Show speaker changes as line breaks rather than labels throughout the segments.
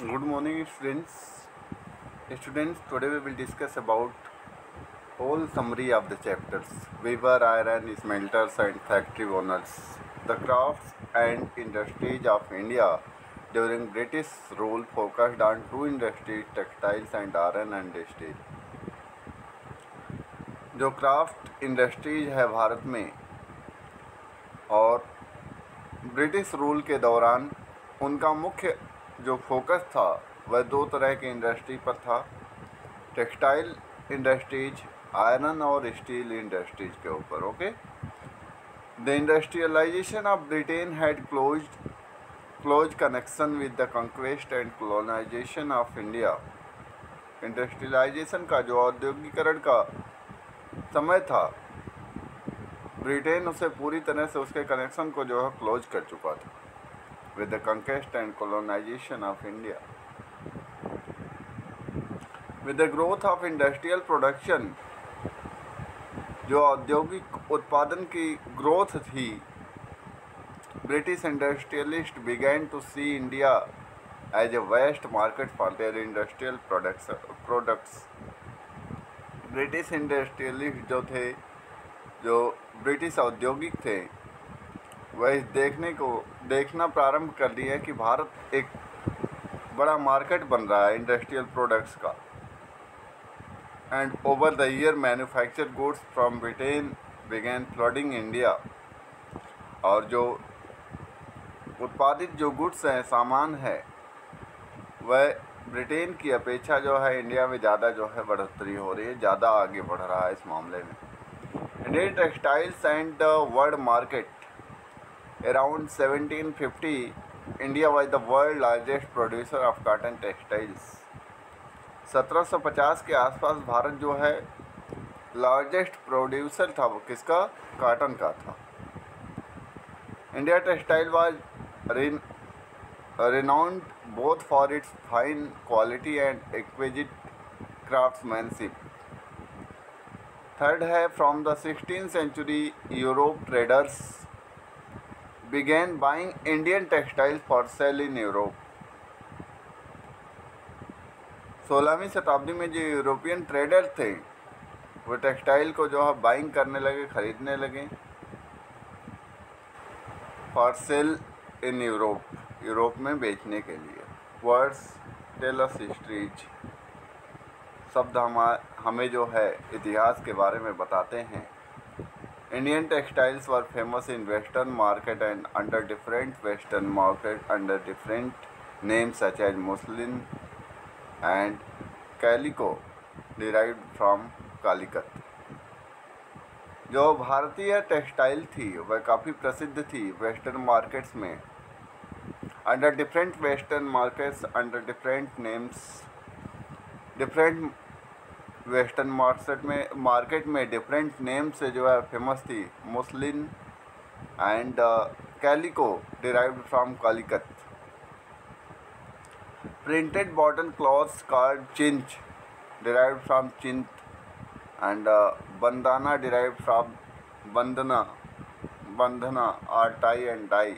Good morning, students. Today we will discuss about whole summary of the chapters: weaver, iron smelters, and factory owners. The crafts and industries of India during British rule focused on two industries: textiles and iron and steel. जो craft industries है भारत में और British rule के दौरान उनका मुख्य जो focus था वह दो तरह के इंडस्ट्री पर था: टेक्सटाइल इंडस्ट्रीज, आयरन और स्टील इंडस्ट्रीज के ऊपर। Okay, the industrialisation of Britain had close connection with the conquest and colonisation of India. Industrialisation का जो औद्योगिकरण का समय था, ब्रिटेन उसे पूरी तरह से उसके कनेक्शन को जो है क्लोज कर चुका था with the conquest and colonisation of India. With the growth of industrial production, जो औद्योगिक उत्पादन की ग्रोथ थी, British industrialist began to see India as a vast market for their industrial products. British industrialist जो थे, जो ब्रिटिश औद्योगिक थे, वह देखना प्रारंभ कर दिया कि भारत एक बड़ा मार्केट बन रहा है इंडस्ट्रियल प्रोडक्ट्स का। And over the year manufacture goods from Britain began flooding India. और जो उत्पादित जो गुड्स हैं, सामान है, वह ब्रिटेन की अपेक्षा जो है इंडिया में ज़्यादा जो है बढ़ोतरी हो रही है, ज़्यादा आगे बढ़ रहा है इस मामले में। Indian textiles and the world market. Around 1750 India was the world largest producer of cotton textiles. 1750 के आसपास भारत जो है लार्जेस्ट प्रोड्यूसर था, वो किसका? कॉटन का था। India textile was renowned both for its fine quality and exquisite craftsmanship. Third है, from the 16th century Europe traders began buying Indian textiles for sale in Europe. 16वीं शताब्दी में जो यूरोपियन ट्रेडर थे, वो टेक्सटाइल को जो है बाइंग करने लगे, ख़रीदने लगे फॉर सेल इन यूरोप में बेचने के लिए। वर्ड्स टेल अस हिस्ट्रीज, शब्द हमें जो है इतिहास के बारे में बताते हैं। Indian textiles were famous in western market and under different western market under different names such as muslin and calico derived from Calicut. जो भारतीय टेक्सटाइल थी वह काफ़ी प्रसिद्ध थी वेस्टर्न मार्केट्स में, under different western markets under different names. Different western market में different name से जो है फेमस थी। Muslin and calico derived from Calicut. Printed cotton cloths called chintz derived from चिंत and bandana derived from bandhna और tie and dye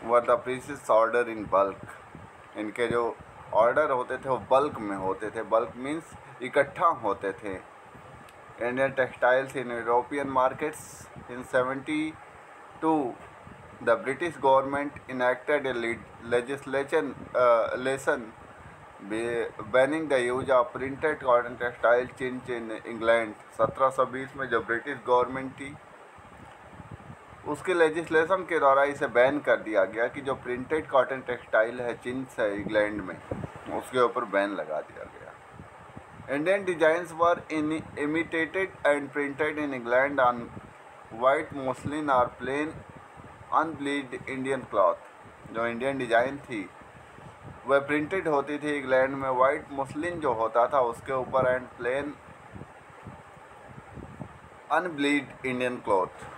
were the precious order in bulk. इनके जो order होते थे वो बल्क में होते थे। बल्क मीन्स इकट्ठा होते थे। Indian textiles in European markets. In 72 the British government enacted A legislation banning the use of printed cotton textile चिंच इन इंग्लैंड। 1720 में जो ब्रिटिश गवर्नमेंट थी, उसके लेजिस्लेशन के द्वारा इसे बैन कर दिया गया कि जो प्रिंटेड कॉटन टेक्सटाइल है, चिंच है इंग्लैंड में, उसके ऊपर बैन लगा दिया गया। Indian designs were imitated and printed in England on white muslin और प्लेन अनब्लीड इंडियन क्लॉथ। जो इंडियन डिजाइन थी वह प्रिंटेड होती थी इंग्लैंड में वाइट मुस्लिन जो होता था उसके ऊपर, and plain unbleached Indian cloth.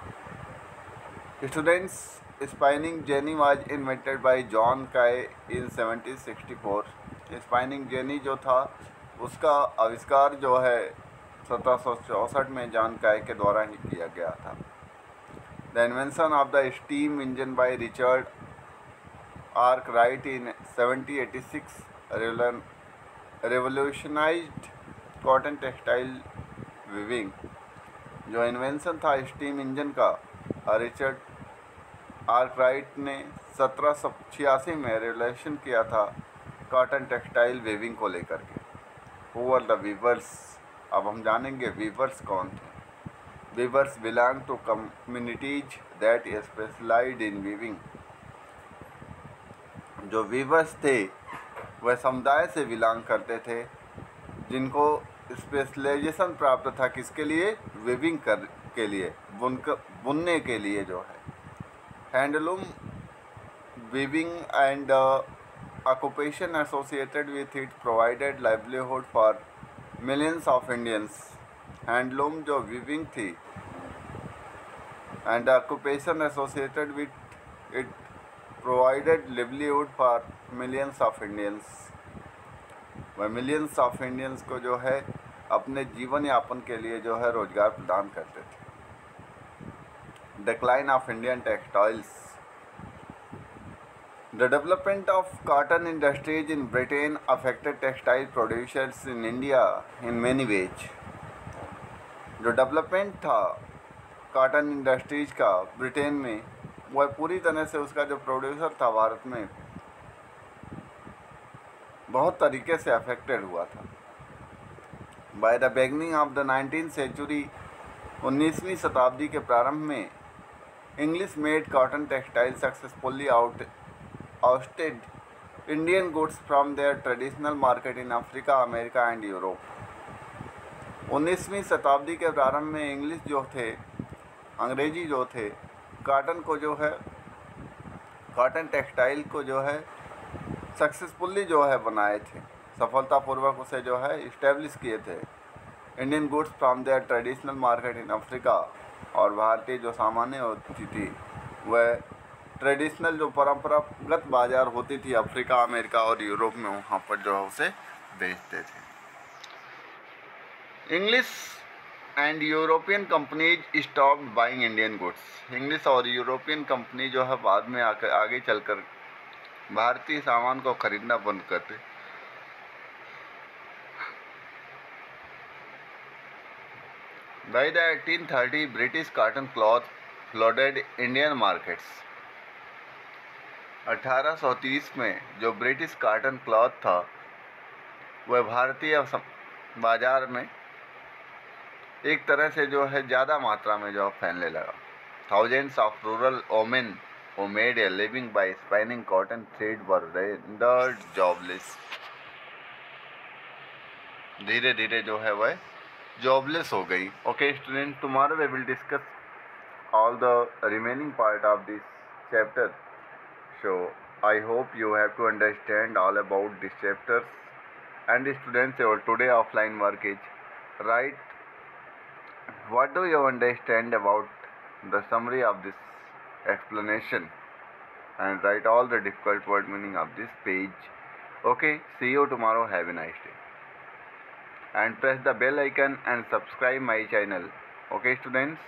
Students, spinning jenny was invented by John Kay in 1764. Spinning jenny जो था उसका आविष्कार जो है 1764 में जॉन काय के द्वारा ही किया गया था। The invention of the steam engine by Richard Arkwright in 1786 revolutionized cotton textile weaving. जो इन्वेंशन था स्टीम इंजन का, रिचर्ड आर्कराइट ने 1786 में रेवोल्यूशन किया था कॉटन टेक्सटाइल वीविंग को लेकर के। Who are the weavers? अब हम जानेंगे वीवर्स कौन थे। Weavers belong to communities that specialised in weaving. जो वीवर्स थे वह समुदाय से बिलोंग करते थे जिनको स्पेशलाइजेशन प्राप्त था किसके लिए? वीविंग के लिए, बुनने के लिए जो है। Handloom weaving and occupation associated with it provided livelihood for millions of Indians. Handloom जो वीविंग थी and occupation associated with it provided livelihood for millions of Indians. वह मिलियंस ऑफ इंडियंस को जो है अपने जीवन यापन के लिए जो है रोजगार प्रदान करते थे। Decline of Indian textiles. The development of cotton industries in Britain affected textile producers in India in many ways. जो डेवलपमेंट था कॉटन इंडस्ट्रीज का ब्रिटेन में, वह पूरी तरह से उसका जो प्रोड्यूसर था भारत में बहुत तरीके से अफेक्टेड हुआ था। By the beginning of the 19th century, 19वीं शताब्दी के प्रारंभ में English made cotton textile successfully ousted Indian goods from their traditional market in Africa, America and Europe. 19वीं शताब्दी के प्रारंभ में इंग्लिश जो थे, अंग्रेजी जो थे, कॉटन को जो है, कॉटन टेक्सटाइल को जो है सक्सेसफुली जो है बनाए थे, सफलतापूर्वक उसे जो है इस्टेब्लिश किए थे। Indian goods from their traditional market in Africa, और भारतीय जो सामान्य होती थी वह ट्रेडिशनल जो परंपरागत बाज़ार होती थी अफ्रीका, अमेरिका और यूरोप में, वहाँ पर जो है उसे बेचते थे। English and European companies stopped buying Indian goods. English और यूरोपियन कंपनी जो है बाद में आगे चलकर भारतीय सामान को खरीदना बंद कर दे। By the 1830 British cotton cloth flooded Indian markets. 1830 में जो ब्रिटिश कॉटन क्लॉथ था वह भारतीय बाजार में एक तरह से जो है ज़्यादा मात्रा में जो फैलने लगा। Thousands of rural women who made a living by spinning cotton thread were rendered jobless। धीरे धीरे जो है वह जॉबलेस हो गई। Okay student, tomorrow we will discuss all the remaining part of this chapter. So I hope you have to understand all about this chapters. And students, your today offline work is write what do you understand about the summary of this explanation, and write all the difficult word meaning of this page. Okay, see you tomorrow. Have a nice day, and press the bell icon and subscribe my channel. Okay students.